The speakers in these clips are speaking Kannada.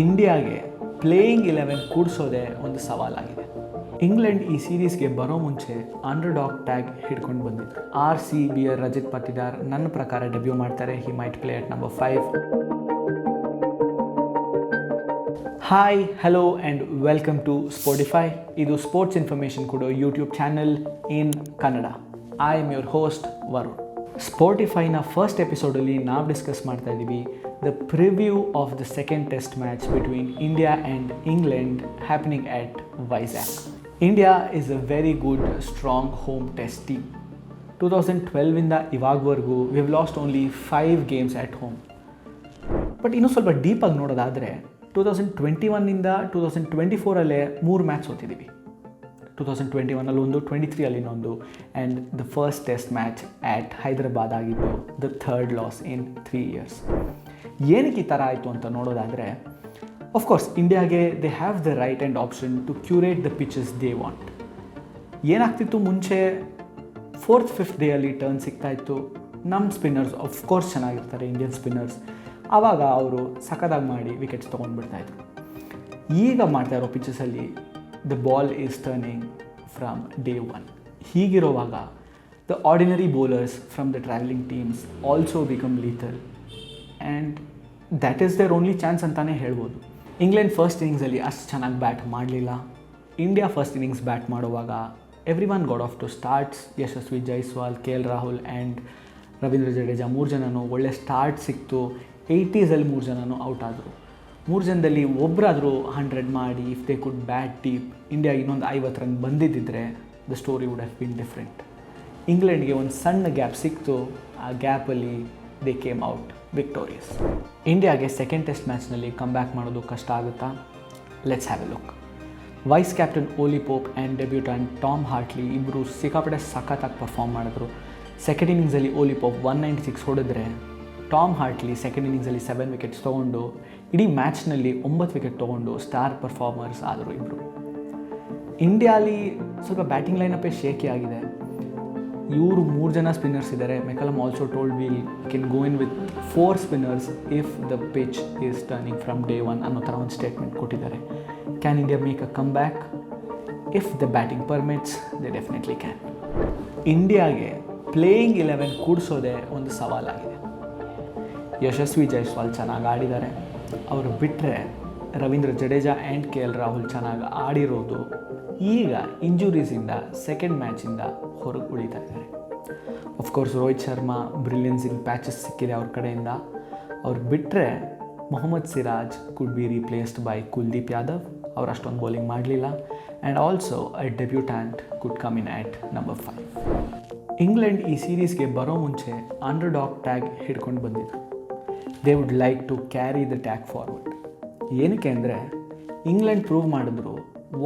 ಇಂಡಿಯಾಗೆ ಪ್ಲೇಯಿಂಗ್ 11 ಕೂಡಿಸೋದೇ ಒಂದು ಸವಾಲಾಗಿದೆ. ಇಂಗ್ಲೆಂಡ್ ಈ ಸೀರೀಸ್ಗೆ ಬರೋ ಮುಂಚೆ ಅಂಡರ್ಡಾಗ್ ಟ್ಯಾಗ್ ಹಿಡ್ಕೊಂಡು ಬಂದಿದ್ರು. RCBಯ ರಜತ್ ಪಾಟಿದಾರ್ ನನ್ನ ಪ್ರಕಾರ ಡೆಬ್ಯೂ ಮಾಡ್ತಾರೆ. He might play at number 5. Hi, hello and welcome to Spotify. ಇದು ಸ್ಪೋರ್ಟ್ಸ್ ಇನ್ಫಾರ್ಮೇಷನ್ ಕೊಡೋ YouTube channel in Kannada. I am your host Varun. ಸ್ಪೋಟಿಫೈನ ಫಸ್ಟ್ ಎಪಿಸೋಡಲ್ಲಿ ನಾವು ಡಿಸ್ಕಸ್ ಮಾಡ್ತಾ ಇದ್ದೀವಿ the preview of the second test match between India and England happening at Vizag. India is a very good strong home test team. 2012ಇಂದ ಇವಾಗವರೆಗೂ we have lost only 5 games at home. But ಇನ್ನೂ ಸ್ವಲ್ಪ ಡೀಪಾಗಿ ನೋಡೋದಾದರೆ 2021ಇಂದ 2024 3 ಮ್ಯಾಚ್ ಸೋತಿದ್ದೀವಿ. 2021 ಒಂದು, 23 ಇನ್ನೊಂದು, and the first test match at Hyderabad ಆಗಿದ್ದು the third loss in 3 years. ಏನಕ್ಕೆ ಈ ಥರ ಆಯಿತು ಅಂತ ನೋಡೋದಾದರೆ, ಆಫ್ಕೋರ್ಸ್ ಇಂಡಿಯಾಗೆ they have the right and option to curate the pitches they want. ಏನಾಗ್ತಿತ್ತು ಮುಂಚೆ 4th 5th ಡೇಯಲ್ಲಿ ಟರ್ನ್ ಸಿಗ್ತಾಯಿತ್ತು. ನಮ್ಮ ಸ್ಪಿನ್ನರ್ಸ್ ಆಫ್ಕೋರ್ಸ್ ಚೆನ್ನಾಗಿರ್ತಾರೆ, ಇಂಡಿಯನ್ ಸ್ಪಿನ್ನರ್ಸ್. ಆವಾಗ ಅವರು ಸಖತ್ತಾಗಿ ಮಾಡಿ ವಿಕೆಟ್ಸ್ ತೊಗೊಂಡ್ಬಿಡ್ತಾಯಿದ್ರು. ಈಗ ಮಾಡ್ತಾ ಇರೋ ಪಿಚಸಲ್ಲಿ the ball is turning from day 1. ಹೀಗಿರುವಾಗ the ordinary bowlers from the travelling teams also become lethal and that is their only chance ಅಂತಲೇ ಹೇಳ್ಬೋದು. ಇಂಗ್ಲೆಂಡ್ ಫಸ್ಟ್ ಇನ್ನಿಂಗ್ಸಲ್ಲಿ ಅಷ್ಟು ಚೆನ್ನಾಗಿ ಬ್ಯಾಟ್ ಮಾಡಲಿಲ್ಲ. ಇಂಡಿಯಾ ಫಸ್ಟ್ ಇನ್ನಿಂಗ್ಸ್ ಬ್ಯಾಟ್ ಮಾಡುವಾಗ every one got off to starts. Yashasvi Jaiswal, KL Rahul and Ravindra Jadeja 3 ಜನನೂ ಒಳ್ಳೆ ಸ್ಟಾರ್ಟ್ ಸಿಕ್ತು. 80sಲ್ಲಿ 3 ಜನನೂ ಔಟ್ ಆದರು. 3 ಜನದಲ್ಲಿ ಒಬ್ಬರಾದರೂ 100 ಮಾಡಿ if they could bat deep India ಇನ್ನೊಂದು 50 ರನ್ ಬಂದಿದ್ದಿದ್ರೆ the story would have been different. ಇಂಗ್ಲೆಂಡ್ಗೆ ಒಂದು ಸಣ್ಣ ಗ್ಯಾಪ್ ಸಿಕ್ತು. ಆ ಗ್ಯಾಪಲ್ಲಿ ದೇ ಕೇಮ್ ಔಟ್ ವಿಕ್ಟೋರಿಯಸ್. ಇಂಡಿಯಾಗೆ ಸೆಕೆಂಡ್ ಟೆಸ್ಟ್ ಮ್ಯಾಚ್ನಲ್ಲಿ ಕಮ್ ಬ್ಯಾಕ್ ಮಾಡೋದು ಕಷ್ಟ ಆಗುತ್ತಾ? Let's have a look. Vice captain Ollie Pope and debutant Tom Hartley ಇಬ್ಬರು ಸಿಕ್ಕಾಪಟ್ಟೆ ಸಖತ್ತಾಗಿ ಪರ್ಫಾರ್ಮ್ ಮಾಡಿದ್ರು. ಸೆಕೆಂಡ್ ಇನ್ನಿಂಗ್ಸಲ್ಲಿ ಓಲಿ ಪೋಪ್ 196 ಹೊಡೆದ್ರೆ, ಟಾಮ್ ಹಾರ್ಟ್ಲಿ ಸೆಕೆಂಡ್ ಇನ್ನಿಂಗ್ಸಲ್ಲಿ 7 ವಿಕೆಟ್ಸ್ ತೊಗೊಂಡು ಇಡೀ ಮ್ಯಾಚ್ನಲ್ಲಿ 9 ವಿಕೆಟ್ ತೊಗೊಂಡು ಸ್ಟಾರ್ ಪರ್ಫಾರ್ಮರ್ಸ್ ಆದರು ಇಬ್ಬರು. ಇಂಡಿಯಾಲಿ ಸ್ವಲ್ಪ ಬ್ಯಾಟಿಂಗ್ ಲೈನಪ್ಪೇ ಶೇಕಿ ಆಗಿದೆ. ಇವರು 3 ಜನ ಸ್ಪಿನ್ನರ್ಸ್ ಇದ್ದಾರೆ. McCullum also told will Ken go in with 4 spinners if the pitch is turning from day 1 ಅನ್ನೋ ಥರ ಒಂದು ಸ್ಟೇಟ್ಮೆಂಟ್ ಕೊಟ್ಟಿದ್ದಾರೆ. Can India make a come back? If the batting permits they definitely can. ಇಂಡಿಯಾಗೆ ಪ್ಲೇಯಿಂಗ್ 11 ಕೂಡಿಸೋದೇ ಒಂದು ಸವಾಲಾಗಿದೆ. ಯಶಸ್ವಿ ಜೈಸ್ವಾಲ್ ಚೆನ್ನಾಗಿ ಆಡಿದ್ದಾರೆ. ಅವರು ಬಿಟ್ಟರೆ ರವೀಂದ್ರ ಜಡೇಜಾ ಆ್ಯಂಡ್ KL ರಾಹುಲ್ ಚೆನ್ನಾಗಿ ಆಡಿರೋದು ಈಗ ಇಂಜುರೀಸಿಂದ ಸೆಕೆಂಡ್ ಮ್ಯಾಚಿಂದ ಹೊರಗೆ ಉಳಿತಾ ಇದ್ದಾರೆ. ಆಫ್ಕೋರ್ಸ್ ರೋಹಿತ್ ಶರ್ಮಾ ಬ್ರಿಲಿಯನ್ಸ್ ಇನ್ ಪ್ಯಾಚಸ್ ಸಿಕ್ಕಿದೆ ಅವ್ರ ಕಡೆಯಿಂದ. ಅವ್ರು ಬಿಟ್ಟರೆ Mohammed Siraj could be replaced by Kuldeep Yadav. ಅವ್ರು ಅಷ್ಟೊಂದು ಬೌಲಿಂಗ್ ಮಾಡಲಿಲ್ಲ. And also a debutant could come in at number 5. England ಈ ಸೀರೀಸ್ಗೆ ಬರೋ ಮುಂಚೆ ಅಂಡರ್ಡಾಗ್ ಟ್ಯಾಗ್ ಹಿಡ್ಕೊಂಡು ಬಂದಿದ್ರು. They would like to carry the tag forward. ಏನಕ್ಕೆ ಅಂದರೆ ಇಂಗ್ಲೆಂಡ್ ಪ್ರೂವ್ ಮಾಡಿದ್ರು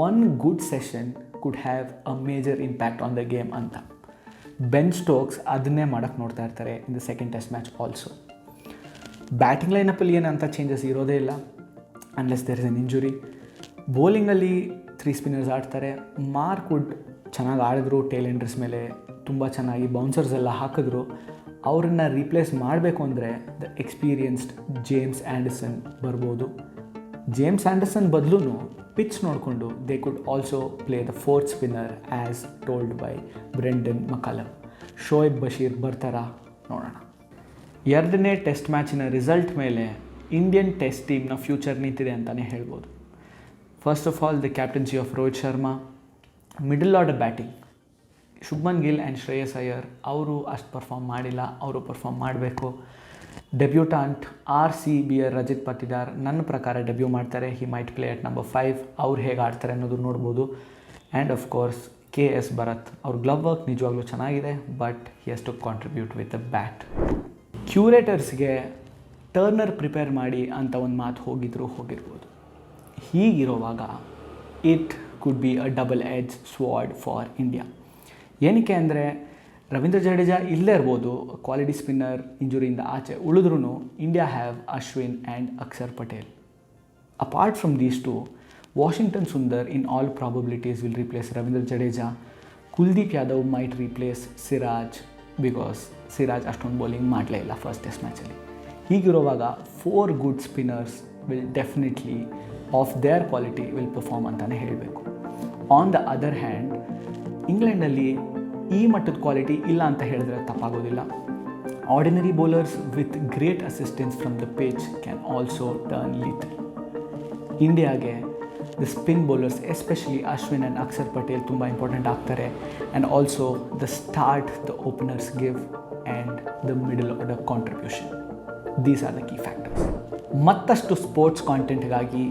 one good session could have a major impact on the game ಅಂತ. ಬೆನ್ ಸ್ಟೋಕ್ಸ್ ಅದನ್ನೇ ಮಾಡೋಕ್ಕೆ ನೋಡ್ತಾ ಇರ್ತಾರೆ in the second test match also. Batting ಲೈನಪ್ಪಲ್ಲಿ ಏನಂತ ಚೇಂಜಸ್ ಇರೋದೇ ಇಲ್ಲ unless there is an injury. ಬೌಲಿಂಗಲ್ಲಿ 3 ಸ್ಪಿನ್ನರ್ಸ್ ಆಡ್ತಾರೆ. ಮಾರ್ಕ್ ವುಡ್ ಚೆನ್ನಾಗಿ ಆಡಿದ್ರು. ಟೇಲ್ ಎಂಡರ್ಸ್ ಮೇಲೆ ತುಂಬ ಚೆನ್ನಾಗಿ ಬೌನ್ಸರ್ಸ್ ಎಲ್ಲ ಹಾಕಿದ್ರು. ಅವರನ್ನು ರೀಪ್ಲೇಸ್ ಮಾಡಬೇಕು ಅಂದರೆ ದ ಎಕ್ಸ್ಪೀರಿಯನ್ಸ್ಡ್ ಜೇಮ್ಸ್ ಆ್ಯಂಡರ್ಸನ್ ಬರ್ಬೋದು. ಜೇಮ್ಸ್ ಆ್ಯಂಡರ್ಸನ್ ಬದಲು ಪಿಚ್ ನೋಡಿಕೊಂಡು they could also play the 4th spinner as told by Brendon McCullum. Shoaib Bashir ಬರ್ತಾರಾ? ನೋಡೋಣ. 2ನೇ ಟೆಸ್ಟ್ ಮ್ಯಾಚಿನ ರಿಸಲ್ಟ್ ಮೇಲೆ ಇಂಡಿಯನ್ ಟೆಸ್ಟ್ ಟೀಮ್ನ ಫ್ಯೂಚರ್ ನಿಂತಿದೆ ಅಂತಲೇ ಹೇಳ್ಬೋದು. First of all the captaincy of Rohit Sharma. Middle order batting Shubman Gill and Shreyas Iyer ಅವರು ಅಷ್ಟು ಪರ್ಫಾರ್ಮ್ ಮಾಡಿಲ್ಲ. ಅವರು ಪರ್ಫಾರ್ಮ್ ಮಾಡಬೇಕು. ಡೆಬ್ಯೂಟಾಂಟ್ RCBಯ ರಜತ್ ಪಾಟಿದಾರ್ ನನ್ನ ಪ್ರಕಾರ ಡೆಬ್ಯೂ ಮಾಡ್ತಾರೆ. He might play at number 5. ಅವ್ರು ಹೇಗೆ ಆಡ್ತಾರೆ ಅನ್ನೋದು ನೋಡ್ಬೋದು. And of course KS Bharat. ಅವ್ರ ಗ್ಲವ್ ವರ್ಕ್ ನಿಜವಾಗ್ಲೂ ಚೆನ್ನಾಗಿದೆ, but he has to contribute with a bat. ಕ್ಯೂರೇಟರ್ಸ್ಗೆ ಟರ್ನರ್ ಪ್ರಿಪೇರ್ ಮಾಡಿ ಅಂತ ಒಂದು ಮಾತು ಹೋಗಿರ್ಬೋದು. ಹೀಗಿರುವಾಗ it could be a double edge sword for India. ಏನಕ್ಕೆ ಅಂದರೆ ರವೀಂದ್ರ ಜಡೇಜಾ ಇಲ್ಲೇ ಇರ್ಬೋದು, ಕ್ವಾಲಿಟಿ ಸ್ಪಿನ್ನರ್ ಇಂಜುರಿಯಿಂದ ಆಚೆ ಉಳಿದ್ರೂ India have Ashwin and Akshar Patel. Apart from these two, Washington Sundar in all probabilities will replace Ravindra Jadeja. Kuldeep Yadav might replace Siraj because Siraj ಅಷ್ಟೊಂದು ಬೌಲಿಂಗ್ ಮಾಡಲೇ ಇಲ್ಲ ಫಸ್ಟ್ ಟೆಸ್ಟ್ ಮ್ಯಾಚಲ್ಲಿ. ಹೀಗಿರುವಾಗ 4 good spinners will definitely of their quality will perform ಅಂತಲೇ ಹೇಳಬೇಕು. ಆನ್ ದ ಅದರ್ ಹ್ಯಾಂಡ್ ಇಂಗ್ಲೆಂಡಲ್ಲಿ ಈ ಮಟ್ಟದ ಕ್ವಾಲಿಟಿ ಇಲ್ಲ ಅಂತ ಹೇಳಿದ್ರೆ ತಪ್ಪಾಗೋದಿಲ್ಲ. Ordinary bowlers with great assistance from the pitch can also turn little. ಇಂಡಿಯಾಗೆ the spin bowlers especially Ashwin and Akshar Patel ತುಂಬ ಇಂಪಾರ್ಟೆಂಟ್ ಆಗ್ತಾರೆ. And also the start the openers give and the middle order contribution. These are the key factors. ಮತ್ತಷ್ಟು ಸ್ಪೋರ್ಟ್ಸ್ ಕಾಂಟೆಂಟ್ಗಾಗಿ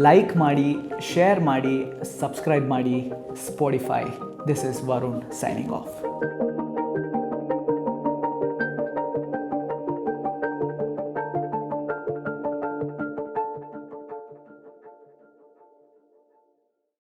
ಲೈಕ್ ಮಾಡಿ, ಶೇರ್ ಮಾಡಿ, ಸಬ್ಸ್ಕ್ರೈಬ್ ಮಾಡಿ Spotify. This is Varun signing of.